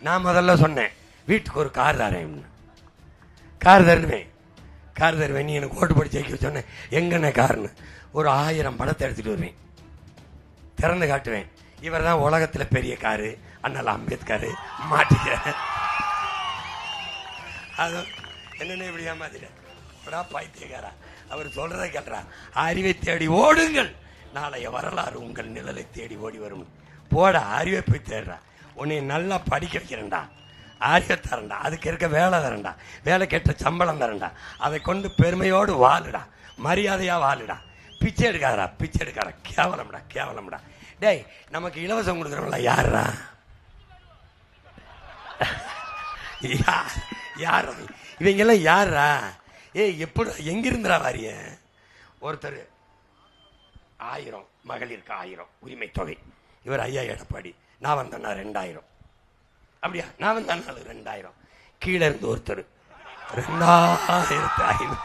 நான் முதல்ல சொன்னேன் வீட்டுக்கு ஒரு கார் தரேன், கார் தருவேன், கார் தருவேன். நீ எனக்கு ஓட்டு போட்டு ஜெயிக்க சொன்னேன். எங்கண்ணே காருன்னு ஒரு 1000 படத்தை எடுத்துட்டு வருவேன், திறந்து காட்டுவேன். இவர் தான் உலகத்துல பெரிய காரு, அண்ணல் அம்பேத்கர் மாட்டிக்க. அது என்னன்னு இப்படி ஏமாத்திட்டா பைத்தியக்காரா. அவர் சொல்றதை கேட்டா, அறிவை தேடி ஓடுங்கள், நாளைய வரலாறு உங்கள் நிழலை தேடி ஓடி வரும். போட, அறிவை போய் தேடுறா. உன்னை நல்லா படிக்க வைக்கிறேன்டா, அறிவை தரண்டா, அதுக்கு இருக்க வேலை தரண்டா, வேலை கேட்ட சம்பளம் தரண்டா, அதை கொண்டு பெருமையோடு வாழுடா, மரியாதையா வாழுடா. பிச்சை எடுக்காதடா, பிச்சை எடுக்காத, கேவலம்டா, கேவலம்டா. டேய், நமக்கு இலவசம் கொடுக்குறவங்கள யாரா? யார் இவங்கெல்லாம் யாரா? எப்படி எங்கிருந்துடா வாரிய? ஒருத்தர் 1000 மகளிருக்கு 1000 உரிமை தொகை. இவர் ஐயா எடப்பாடி. நான் வந்தேன்னா 2000. அப்படியா? நான் வந்தேன்னா 2000. கீழே இருந்து ஒருத்தர் 2500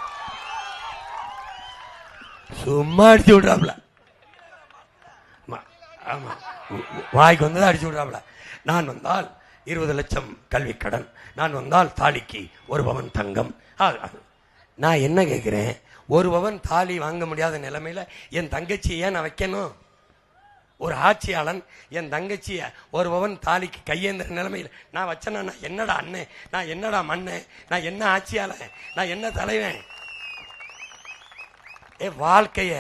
சும்மா அடிச்சு விடுறாப்ல. ஆமா, வாய்க்கு வந்ததை அடிச்சு விடுறாப்ல. நான் வந்தால் 20 லட்சம் கல்வி கடன், நான் வந்தால் தாலிக்கு 1 பவன் தங்கம். நான் என்ன கேட்கிறேன், 1 பவன் தாலி வாங்க முடியாத நிலைமையில என் தங்கச்சியை ஏன் நான் வைக்கணும்? ஒரு ஆட்சியாளன் என் தங்கச்சிய 1 பவன் தாலிக்கு கையேந்திர நிலைமையில் நான் வச்சேன்னா நான் என்னடா அண்ணன், நான் என்னடா மண்ணு, நான் என்ன ஆட்சியாளன், நான் என்ன தலைவன்? வாழ்க்கைய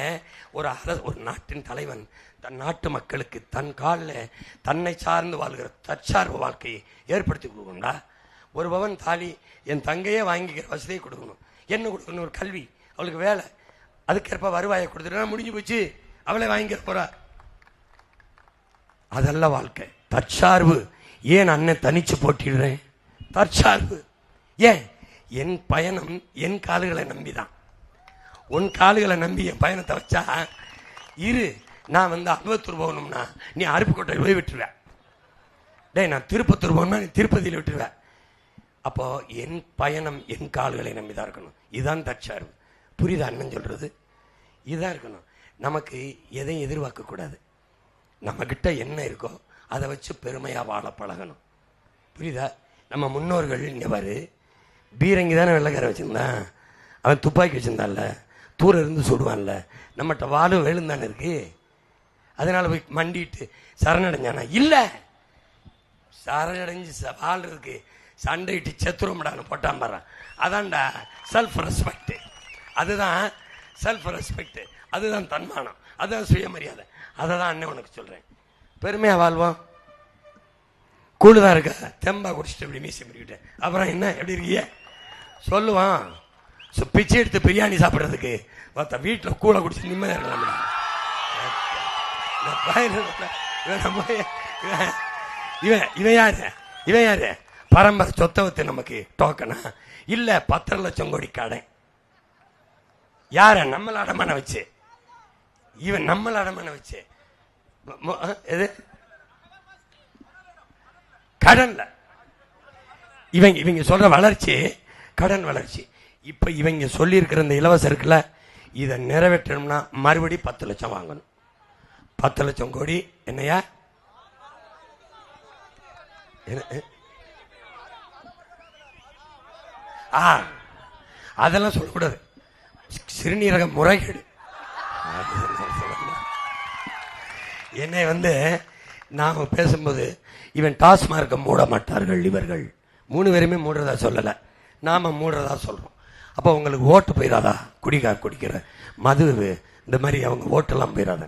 ஒரு நாட்டின் தலைவன் தன் நாட்டு மக்களுக்கு தன் காலில் தன்னை சார்ந்து வாழ்கிற தற்சார்பு வாழ்க்கையை ஏற்படுத்தி கொடுக்கணும்டா. 1 பவன் தாலி என் தங்கையே வாங்கிக்கிற வசதியை கொடுக்கணும். என்ன கொடுக்கணும்? ஒரு கல்வி, அவளுக்கு வேலை, அதுக்கேற்ப வருவாயை கொடுத்துட்டா முடிஞ்சு போச்சு, அவளை வாங்கிக்கிற போறா. அதெல்லாம் வாழ்க்கை. தற்சார்பு. ஏன் அண்ணன் தனிச்சு போட்டிடுறேன்? தற்சார்பு. ஏன்? என் பயணம் என் கால்களை நம்பிதான். உன் கால்களை நம்பி என் பயணத்தை வச்சா இரு. நான் அம்பத்தூர் போகணும்னா நீ அருப்புக்கோட்டை போய் விட்டுருவேன். டேய், நான் திருப்பத்தூர் போகணும்னா நீ திருப்பதியில் விட்டுருவேன். அப்போ என் பயணம் என் கால்களை நம்பிதான் இருக்கணும். இதுதான் தற்சார்பு. புரியுதா அண்ணன் சொல்றது? இதுதான் இருக்கணும். நமக்கு எதையும் எதிர்பார்க்க கூடாது. நம்ம கிட்ட என்ன இருக்கோ அதை வச்சு பெருமையா வாழ பழகணும். புரியுதா? நம்ம முன்னோர்கள் இங்க பாரு, பீரங்கி தானே வெள்ளைக்கார வச்சிருந்தான், அவன் துப்பாக்கி வச்சிருந்தான்ல, தூர இருந்து சுடுவான்ல. நம்மகிட்ட வாழும் வேலும் தானே இருக்கு. அதனால போய் மண்டிட்டு சரணடைஞ்சானா? இல்ல, சரணடைஞ்சு வாழ்றதுக்கு சண்டையிட்டு செத்துரும்டான்னு போட்டான் பாரு. அதான்டா செல்ஃப் ரெஸ்பெக்ட். அதுதான் செல்ஃப் ரெஸ்பெக்ட், அதுதான் தன்மானம், அதுதான் சுயமரியாதை. அதை தான் அண்ணன் உனக்கு சொல்றேன். பெருமையா வாழ்வோம். கூடுதான் இருக்க, தெம்பா குடிச்சிட்டு இப்படி மீசி முடிக்கிட்டு அப்புறம் என்ன எப்படி இருக்கிய சொல்லுவான். பிச்சை எடுத்து பிரியாணி சாப்பிட்றதுக்கு வீட்டில் கூழ குடிச்சு நிம்மதியா இருக்கலாம். இவன் யாரு? இவன் யாரு? பரம்பரை சொத்தை வத்து நமக்கு டோக்கனா இல்ல 10 லட்சம் கோடி கடை. யார? நம்மள அடமான வச்சு. இவன் நம்மள அடமான வச்சு எது கடன்ல இவங்க சொல்ற வளர்ச்சி கடன் வளர்ச்சி. இப்ப இவங்க சொல்லி இருக்கிற இந்த இலவச இருக்குல்ல, இதை நிறைவேற்றணும்னா மறுபடி 10 லட்சம் வாங்கணும். 10 லட்சம் கோடி என்னையா? அதெல்லாம் சொல்லக்கூடாது. சிறுநீரக முறைகேடு. என்னை நாம பேசும்போது இவன் டாஸ்மார்க்க மூட மாட்டார்கள், இவர்கள் 3 பேருமே மூடுறதா சொல்லல, நாம மூடுறதா சொல்றோம். அப்ப உங்களுக்கு ஓட்டு போயிடாதா? குடிக்கிற மது இந்த மாதிரி அவங்க ஓட்டெல்லாம் போயிடாத.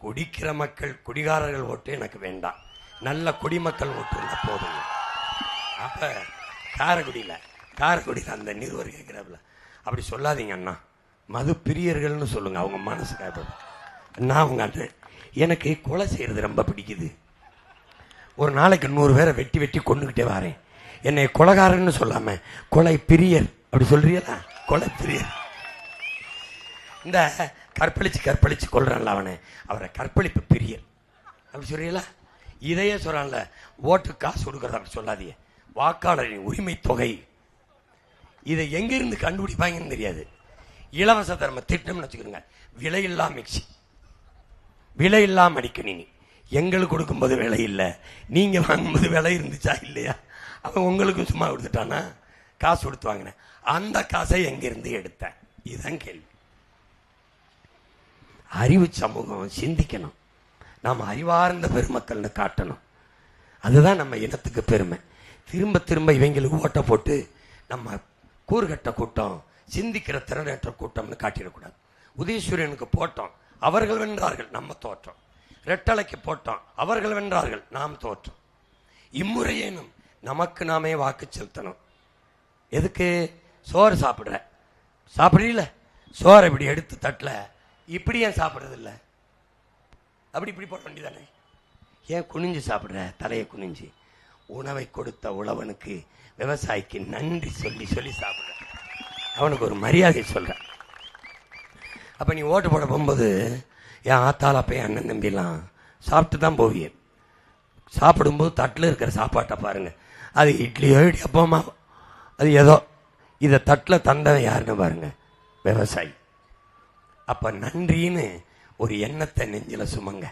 குடிக்கிற மக்கள் குடிகாரர்கள் ஓட்டு எனக்கு வேண்டாம், நல்ல குடிமக்கள் ஓட்டு இருந்தா போதும். அப்ப காரைக்குடியில் அந்த நிறுவனம் கேட்கிறாப்புல, அப்படி சொல்லாதீங்க அண்ணா, மது பிரியர்கள்னு சொல்லுங்க, அவங்க மனசு காப்பது. நான் உங்க அண்ணன், எனக்கு கொலை செய்யறது ரொம்ப பிடிக்குது. ஒரு நாளைக்கு 100 பேரை வெட்டி வெட்டி கொண்டுகிட்டே வரேன். என்னை கொலைகாரன்னு சொல்லாம கொலை பிரியர் அப்படி சொல்றீங்களா? கொலை பிரியர். இந்த கற்பழிச்சு கொள்றான்ல அவரை கற்பழிப்பு பிரியர் அப்படி சொல்றீங்களா? இதையே சொல்றான்ல, ஓட்டு காசு கொடுக்கறத அப்படி சொல்லாதீங்க. வாக்காளரின் உரிமை தொகை, இதை எங்கிருந்து கண்டுபிடிப்பாங்கன்னு தெரியாது. இலவச தர்ம திட்டம்னு வச்சுக்கிறோங்க. விலையில்லா மிக்சி, விலையில்லா மடிக்கணினி, எங்களுக்கு கொடுக்கும்போது விலை இல்லை, நீங்க வாங்கும்போது விலை இருந்துச்சா இல்லையா? அவன் உங்களுக்கு சும்மா கொடுத்துட்டானா? காசு கொடுத்து வாங்கினேன், அந்த காசை எங்கிருந்து எடுத்த? இதுதான் கேள்வி. அறிவு சமூகம் சிந்திக்கணும். நாம் அறிவார்ந்த பெருமக்கள்னு காட்டணும். அதுதான் நம்ம இனத்துக்கு பெருமை. திரும்ப திரும்ப இவங்களுக்கு ஓட்ட போட்டு நம்ம கூறுகட்ட கூட்டம், சிந்திக்கிற திறனற்ற கூட்டம்னு காட்டிடக்கூடாது. உதயசூரியனுக்கு போட்டோம், அவர்கள் வென்றார்கள், நம்ம தோற்றோம். ரெட்டலைக்கு போட்டோம், அவர்கள் வென்றார்கள், நாம் தோற்றோம். இம்முறையேனும் நமக்கு நாமே வாக்கு செலுத்தணும். எதுக்கு? சோறு சாப்பிடுறீல, சோறை இப்படி எடுத்து தட்டில் இப்படி ஏன் சாப்பிட்றது இல்லை? அப்படி இப்படி போட வேண்டியதானே? ஏன் குனிஞ்சு சாப்பிட்ற? தலையை குனிஞ்சு. உணவை கொடுத்த உழவனுக்கு, விவசாயிக்கு நன்றி சொல்லி சொல்லி சாப்பிட்ற, அவனுக்கு ஒரு மரியாதை சொல்ற. அப்ப நீ ஓட்டு போட போகும்போது என் ஆத்தால போய் அண்ணன் தம்பிலாம் சாப்பிட்டு தான் போவிய. சாப்பிடும்போது தட்டில் இருக்கிற சாப்பாட்டை பாருங்க, அது இட்லியோ இடியப்பமா, அது ஏதோ, இதை தட்டில் தந்தவன் யாருன்னு பாருங்க, விவசாயி. அப்ப நன்றின்னு ஒரு எண்ணத்தை நெஞ்சில சுமங்க.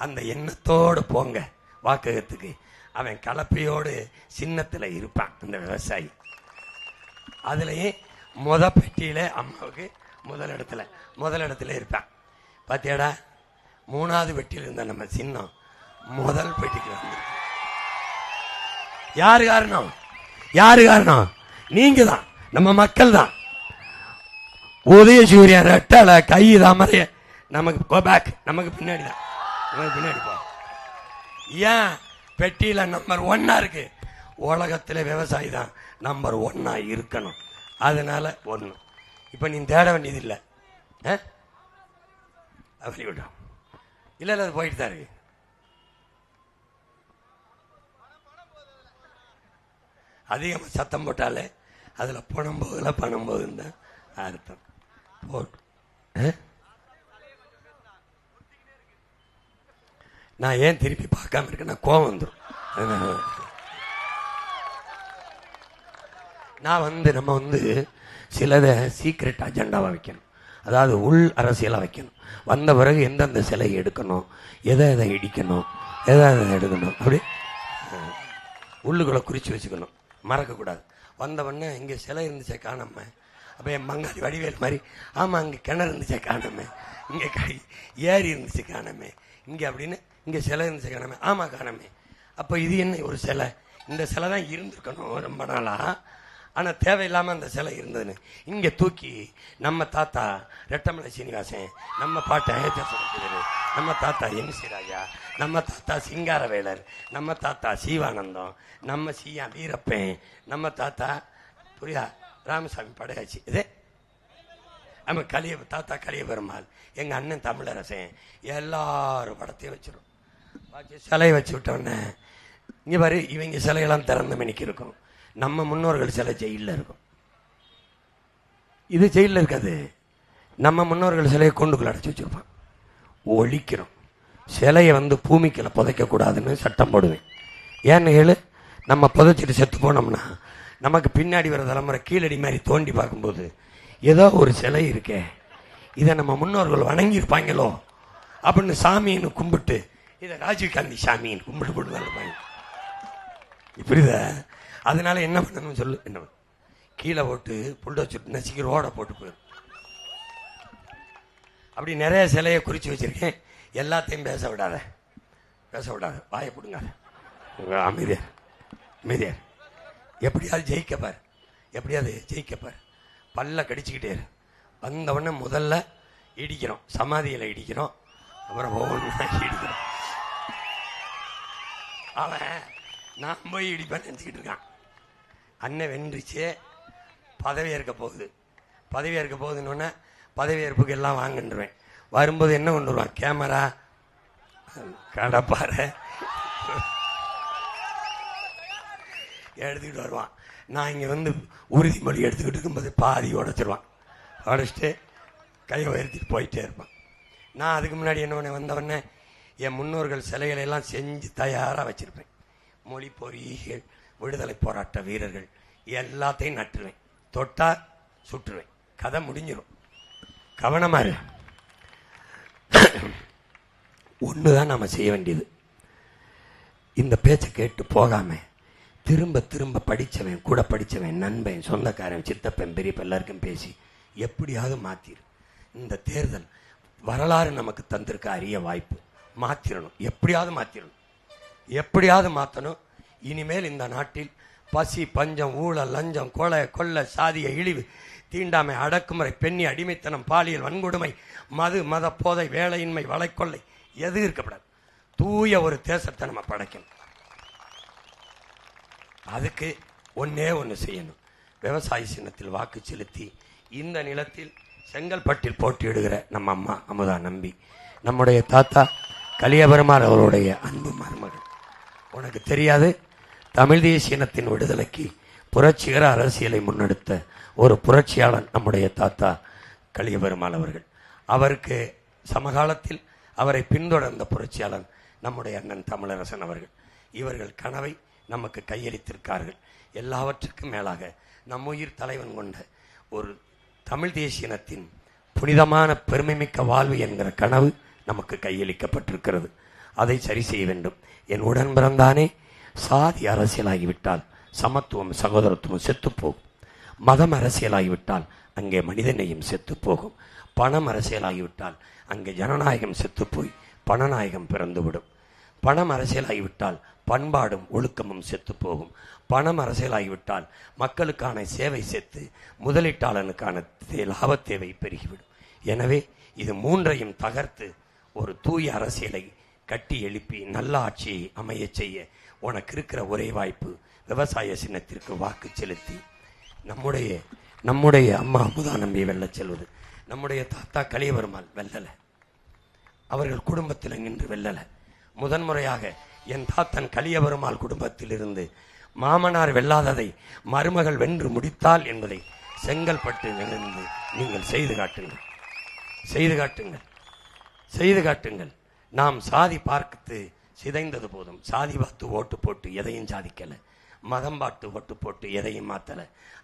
அந்த எண்ணத்தோடு போங்க வாக்ககத்துக்கு. அவன் கலப்பையோடு சின்னத்தில் இருப்பான் அந்த விவசாயி. அதுலயே பெட்டியில அம்மாவுக்கு முதலிடத்துல இருப்பான். பாத்தியாடா, 3வது பெட்டியில் இருந்த நம்ம சின்னம் முதல் பெட்டிக்கு வந்து. யாரு காரணம்? நீங்க தான், நம்ம மக்கள் தான். உதயசூரியன் ரெட்டலை கை தாமரைய நமக்கு கோ பேக், நமக்கு பின்னாடி தான், நமக்கு பின்னாடி போ. ஏன் பெட்டியில நம்பர் 1 இருக்கு? உலகத்துல விவசாயி தான் நம்பர் 1 இருக்கணும். அதனால 1. இப்ப நீ தேட வேண்டியது இல்லை. வெளிவிடும் இல்ல, அது போயிட்டு தான் இருக்கு. அதிகமா சத்தம் போட்டாலே அதுல பணம் போகுதுன்னு தான் அர்த்தம். போட்டு நான் ஏன் திருப்பி பார்க்காம இருக்கேன்னா கோவம் வந்துடும். நம்ம சிலதை சீக்ரெட் அஜெண்டாவை வைக்கணும். அதாவது உள் அரசியலாக வைக்கணும். வந்த பிறகு எந்தெந்த சிலையை எடுக்கணும், எதை இடிக்கணும், எதை எடுக்கணும், அப்படி உள்ளுக்குள்ள குறிச்சு வச்சுக்கணும், மறக்கக்கூடாது. வந்தவொடனே இங்கே சிலை இருந்துச்சே காணாம, அப்போ என் மங்காளி வடிவேல் மாதிரி, ஆமாம் அங்கே கிணறு இருந்துச்சே காணாம, இங்கே ஏரி இருந்துச்சு காணாமே, இங்கே அப்படின்னு இங்கே சிலை இருந்துச்சு காணாமே, ஆமாம் காணாமே. அப்போ இது என்ன ஒரு சிலை? இந்த சிலை தான் இருந்திருக்கணும் ரொம்ப நாளா, ஆனால் தேவையில்லாமல் அந்த சிலை இருந்ததுன்னு இங்கே தூக்கி நம்ம தாத்தா ரெட்டமலை சீனிவாசன், நம்ம பாட்டை அயோத்தியாசன், நம்ம தாத்தா எம்சி ராஜா, நம்ம தாத்தா சிங்காரவேலர், நம்ம தாத்தா சீவானந்தம், நம்ம சியா வீரப்பன், நம்ம தாத்தா புரியா ராமசாமி படையாச்சி, இதே நம்ம தாத்தா கலிய பெருமாள், எங்கள் அண்ணன் தமிழரசன், எல்லாரும் படத்தையும் வச்சிடும். சிலையை வச்சு விட்டோன்னே இங்கே பாரு, இவங்க சிலையெல்லாம் திறந்த மணிக்கு இருக்கும். நம்ம முன்னோர்கள் சிலை ஜெயிலில் இருக்கும். இது ஜெயிலில் இருக்காது. நம்ம முன்னோர்கள் சிலையை கொண்டுக்குள்ள அடைச்சி வச்சிருப்பான். ஒழிக்கிறோம். சிலையை பூமிக்குள்ள புதைக்கக்கூடாதுன்னு சட்டம் போடுவேன். ஏன்னு கேளு, நம்ம புதைச்சிட்டு செத்து போனோம்னா நமக்கு பின்னாடி வர தலைமுறை கீழடி மாதிரி தோண்டி பார்க்கும்போது ஏதோ ஒரு சிலை இருக்கே, இதை நம்ம முன்னோர்கள் வணங்கியிருப்பாங்களோ அப்படின்னு சாமின்னு கும்பிட்டு, இதை ராஜீவ்காந்தி சாமின்னு கும்பிட்டு போட்டுதான் இப்படிதா. அதனால என்ன பண்ணணும் சொல்லு? என்ன கீழே போட்டு புல்டோச்சு நசுக்கி ரோட போட்டு போயிடும். அப்படி நிறைய சிலையை குறிச்சு வச்சிருக்கேன். எல்லாத்தையும் பேச விடாத, வாயை கொடுங்காத, அமைதியார். எப்படியாவது ஜெயிக்கப்பார், பல்ல கடிச்சுக்கிட்டே வந்தவொடனே முதல்ல இடிக்கிறோம், சமாதியில இடிக்கிறோம், அப்புறம் ஒவ்வொன்றா இடிக்கிறோம். அவன் நான் போய் இடிப்பேன்னு நினச்சிக்கிட்டு இருக்கான். அண்ணன் வென்றுச்சு, பதவியேற்க போகுதுன்னு பதவியேற்புக்கு எல்லாம் வாங்கிடுவேன். வரும்போது என்ன கொண்டு வருவான்? கேமரா, கடப்பாறை எடுத்துக்கிட்டு வருவான். நான் இங்கே உறுதிமொழி எடுத்துக்கிட்டு இருக்கும்போது பாதி உடைச்சிட்டு கையை உயர்த்திட்டு போயிட்டே இருப்பான். நான் அதுக்கு முன்னாடி என்ன வந்தவொடனே என் முன்னோர்கள் சிலைகளை எல்லாம் செஞ்சு தயாராக வச்சிருப்பேன். மொழி பொறியியல், விடுதலை போராட்ட வீரர்கள் எல்லாத்தையும் நட்டுருவேன். தொட்டா சுட்டுருவேன். கதை முடிஞ்சிடும். கவனமா இரு. ஒண்ணுதான் நாம செய்ய வேண்டியது. இந்த பேச்சை கேட்டு போகாம திரும்ப திரும்ப படித்தவன், கூட படித்தவன், நண்பன், சொந்தக்காரன், சித்தப்பன், பெரியப்ப எல்லாருக்கும் பேசி எப்படியாவது மாற்றிரு. இந்த தேர்தல் வரலாறு நமக்கு தந்திருக்க அரிய வாய்ப்பு. மாற்றிடணும், எப்படியாவது மாற்றிடணும், எப்படியாவது மாற்றணும். இனிமேல் இந்த நாட்டில் பசி, பஞ்சம், ஊழல், லஞ்சம், கொலை, கொள்ளை, சாதிய இழிவு, தீண்டாமை, அடக்குமுறை, பெண்ணி அடிமைத்தனம், பாலியல் வன்கொடுமை, மது, மத போதை, வேலையின்மை, வளைக்கொள்ளை எது இருக்கப்படாது. தூய ஒரு தேசத்தை நம்ம படைக்கணும். அதுக்கு ஒன்னே ஒன்று செய்யணும். விவசாய சின்னத்தில் வாக்கு செலுத்தி இந்த நிலத்தில் செங்கல்பட்டில் போட்டியிடுகிற நம்ம அம்மா அமுதா நம்பி, நம்முடைய தாத்தா கலியபெருமாள் அவருடைய அன்பு மருமகள். உனக்கு தெரியாது, தமிழ் தேசிய இனத்தின் விடுதலைக்கு புரட்சிகர அரசியலை முன்னெடுத்த ஒரு புரட்சியாளன் நம்முடைய தாத்தா கலியபெருமாள் அவர்கள். அவருக்கு சமகாலத்தில் அவரை பின்தொடர்ந்த புரட்சியாளன் நம்முடைய அண்ணன் தமிழரசன் அவர்கள். இவர்கள் கனவை நமக்கு கையளித்திருக்கார்கள். எல்லாவற்றுக்கும் மேலாக நம்முயிர் தலைவன் கொண்ட ஒரு தமிழ் தேசிய இனத்தின் புனிதமான பெருமைமிக்க வாழ்வு என்கிற கனவு நமக்கு கையளிக்கப்பட்டிருக்கிறது. அதை சரி செய்ய வேண்டும். என் உடன் பிறந்தானே, சாதி அரசியலாகிவிட்டால் சமத்துவம், சகோதரத்துவம் செத்துப்போகும். மதம் அரசியலாகிவிட்டால் அங்கே மனிதநேயம் செத்துப்போகும். பணம் அரசியலாகிவிட்டால் அங்கே ஜனநாயகம் செத்துப்போய் பணநாயகம் பிறந்துவிடும். பணம் அரசியலாகிவிட்டால் பண்பாடும் ஒழுக்கமும் செத்து போகும். பணம் அரசியலாகிவிட்டால் மக்களுக்கான சேவை செத்து முதலீட்டாளனுக்கான லாபத் தேவை பெருகிவிடும். எனவே இது மூன்றையும் தகர்த்து ஒரு தூய அரசியலை கட்டி எழுப்பி நல்ல ஆட்சியை அமைய செய்ய உனக்கு இருக்கிற ஒரே வாய்ப்பு விவசாய சின்னத்திற்கு வாக்கு செலுத்தி நம்முடைய அம்மா அமுதா நம்பி வெல்ல செல்வது. நம்முடைய தாத்தா கலியபெருமாள் வெல்லலை, அவர்கள் குடும்பத்தில் நின்று வெல்லலை. முதன்முறையாக என் தாத்தன் கலியபெருமாள் குடும்பத்தில் இருந்து மாமனார் வெல்லாததை மருமகள் வென்று முடித்தால் என்பதை செங்கல்பட்டு நிகழ்ந்து நீங்கள் செய்து காட்டுங்கள், செய்து காட்டுங்கள், செய்து காட்டுங்கள். நாம் சாதி பார்த்து சிதைந்தது போதும். சாதி பார்த்து ஓட்டு போட்டு எதையும் சாதிக்கல, மதம் பார்த்து ஓட்டு போட்டு எதையும் மாத்தல.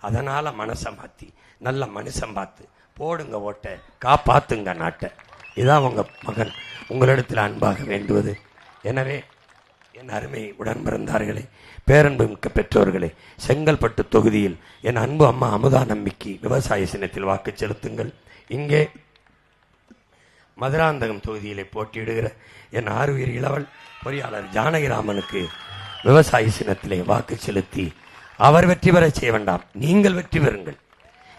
அதனால மனசை மாத்தி நல்ல மனுஷன் பார்த்து போடுங்க ஓட்டை, காப்பாத்துங்க நாட்டை. இதான் உங்க மகன் உங்களிடத்தில் அன்பாக வேண்டுவது. எனவே என் அருமை உடன் பிறந்தார்களே, பேரன்பு மிக்க பெற்றோர்களே, செங்கல்பட்டு தொகுதியில் என் அன்பு அம்மா அமுதா நம்பிக்கை விவசாய சின்னத்தில் வாக்கு செலுத்துங்கள். இங்கே மதுராந்தகம் தொகுதியிலே போட்டியிடுகிற என் ஆறுயிர் இளவல் பொறியாளர் ஜானகிராமனுக்கு விவசாய சின்னத்திலே வாக்கு செலுத்தி அவர் வெற்றி பெற செய்ய வேண்டாம், நீங்கள் வெற்றி பெறுங்கள்,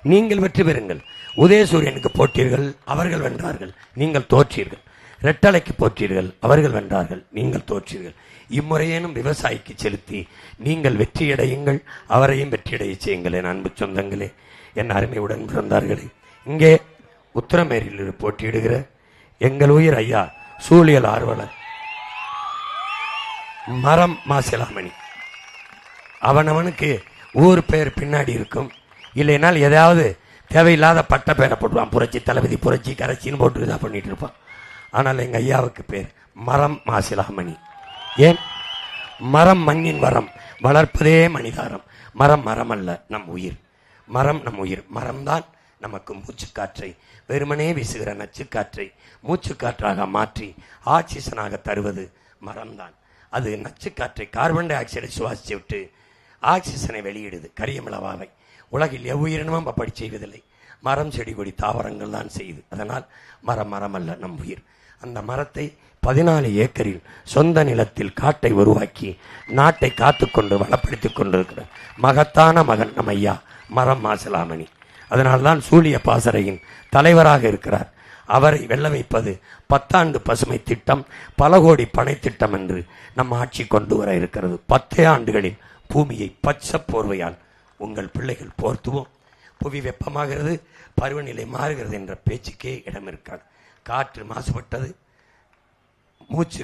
நீங்கள் வெற்றி பெறுங்கள். உதயசூரியனுக்கு போட்டீர்கள், அவர்கள் வென்றார்கள், நீங்கள் தோற்றீர்கள். ரெட்டலைக்கு போற்றீர்கள், அவர்கள் வென்றார்கள், நீங்கள் தோற்றீர்கள். இம்முறையேனும் விவசாயிக்கு செலுத்தி நீங்கள் வெற்றியடையுங்கள், அவரையும் வெற்றியடைய செய்யுங்கள். என் அன்பு சொந்தங்களே, என் அருமையுடன் பிறந்தார்களே, இங்கே உத்தரமேரியில் போட்டியிடுகிற எங்கள் உயிர் ஐயா சூழியல் ஆர்வலர் மரம் மாசிலாமணி. அவனவனுக்கு ஊர் பெயர் பின்னாடி இருக்கும், இல்லைனால் ஏதாவது தேவையில்லாத பட்ட பெயரை போட்டுவான். புரட்சி தளபதி, புரட்சி கரைச்சின்னு போட்டு தான் பண்ணிட்டு இருப்பான். ஆனால் எங்கள் ஐயாவுக்கு பேர் மரம் மாசிலாமணி. ஏன்? மரம் மண்ணின் வரம், வளர்ப்பதே மனிதாரம். மரம் மரம் அல்ல, நம் உயிர். மரம் நம் உயிர். மரம்தான் நமக்கு மூச்சுக்காற்றை, வெறுமனே வீசுகிற நச்சுக்காற்றை மூச்சுக்காற்றாக மாற்றி ஆக்சிஜனாக தருவது மரம்தான். அது நச்சுக்காற்றை, கார்பன் டை ஆக்சைடை சுவாசித்து விட்டு ஆக்சிஜனை வெளியிடுது, கரியமிளவாவை. உலகில் எவ்வுயிரினமும் அப்படி செய்வதில்லை. மரம், செடி, கொடி, தாவரங்கள் தான் செய்யுது. அதனால் மரம் மரம் அல்ல, நம் உயிர். அந்த மரத்தை 14 ஏக்கரில் சொந்த நிலத்தில் காட்டை உருவாக்கி நாட்டை காத்துக்கொண்டு வளப்படுத்திக் கொண்டிருக்கிற மகத்தான மகன் நம் ஐயா மரம் மாசிலாமணி. அதனால்தான் சூழிய பாசறையின் தலைவராக இருக்கிறார். அவரை வெல்ல வைப்பது 10 ஆண்டு பசுமை திட்டம், பல கோடி பனை திட்டம் என்று நம் ஆட்சி கொண்டு வர இருக்கிறது. 10 ஆண்டுகளில் பூமியை பச்சை போர்வையால் உங்கள் பிள்ளைகள் போர்த்துவோம். புவி வெப்பமாகிறது, பருவநிலை மாறுகிறது என்ற பேச்சுக்கே இடம் இருக்காது. காற்று மாசுபட்டது, மூச்சு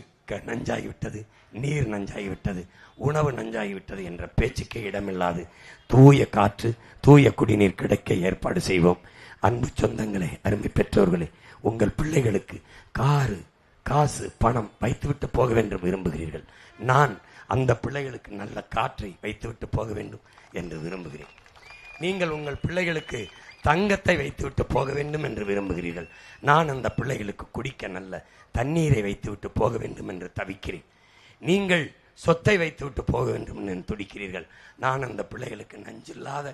நஞ்சாகிவிட்டது, நீர் நஞ்சாகிவிட்டது, உணவு நஞ்சாகிவிட்டது என்ற பேச்சுக்கே இடமில்லாது தூய காற்று, தூய குடிநீர் கிடைக்க ஏற்பாடு செய்வோம். அன்பு சொந்தங்களே, அருமை பெற்றோர்களே, உங்கள் பிள்ளைகளுக்கு காரு, காசு, பணம் வைத்துவிட்டு போக வேண்டும் விரும்புகிறீர்கள். நான் அந்த பிள்ளைகளுக்கு நல்ல காற்றை வைத்துவிட்டு போக வேண்டும் என்று விரும்புகிறேன். நீங்கள் உங்கள் பிள்ளைகளுக்கு தங்கத்தை வைத்துவிட்டு போக வேண்டும் என்று விரும்புகிறீர்கள். நான் அந்த பிள்ளைகளுக்கு குடிக்க நல்ல தண்ணீரை வைத்துவிட்டு போக வேண்டும் என்று தவிக்கிறேன். நீங்கள் சொத்தை வைத்து விட்டு போக வேண்டும் என்று துடிக்கிறீர்கள். நான் அந்த பிள்ளைகளுக்கு நஞ்சில்லாத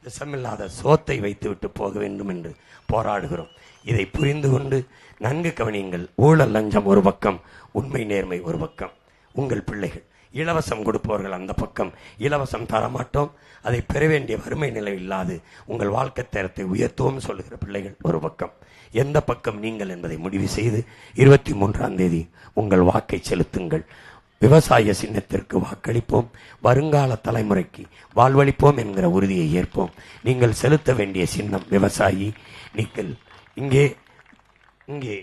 விஷமில்லாத சோத்தை வைத்து விட்டு போக வேண்டும் என்று போராடுகிறோம். இதை புரிந்து கொண்டு நன்கு கவனியுங்கள். ஊழல் லஞ்சம் ஒரு பக்கம், உண்மை நேர்மை ஒரு பக்கம். உங்கள் பிள்ளைகள் இலவசம் கொடுப்பவர்கள் அந்த பக்கம். இலவசம் தரமாட்டோம், அதை பெற வேண்டிய வறுமை நிலை இல்லாது உங்கள் வாழ்க்கை தரத்தை உயர்த்துவோம் சொல்லுகிற பிள்ளைகள் ஒரு பக்கம். எந்த பக்கம் நீங்கள் என்பதை முடிவு செய்து 23ஆம் தேதி உங்கள் வாக்கை செலுத்துங்கள். விவசாய சின்னத்திற்கு வாக்களிப்போம். வருங்கால தலைமுறைக்கு வாழ்வளிப்போம் என்கிற உறுதியை ஏற்போம். நீங்கள் செலுத்த வேண்டிய சின்னம் விவசாயி. நீங்கள் இங்கே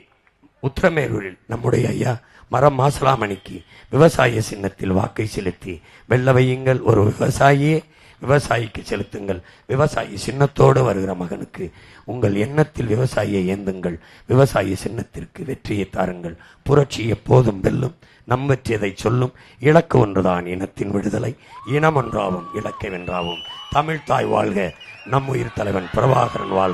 உத்திரமேரூரில் நம்முடைய ஐயா மரம் மாசலாமணிக்கு விவசாய சின்னத்தில் வாக்கை செலுத்தி வெல்ல வையுங்கள். ஒரு விவசாயியே விவசாயிக்கு செலுத்துங்கள். விவசாயி சின்னத்தோடு வருகிற மகனுக்கு உங்கள் எண்ணத்தில் விவசாயியை ஏந்துங்கள். விவசாயி சின்னத்திற்கு வெற்றியை தாருங்கள். புரட்சி எப்போதும் வெல்லும். நம் வெற்றியதை சொல்லும். இலக்கு ஒன்றுதான் இனத்தின் விடுதலை. இனம் ஒன்றாவும் இலக்கை வென்றாவும். தமிழ் தாய் வாழ்க. நம் உயிர் தலைவன் பிரபாகரன் வாழ்க.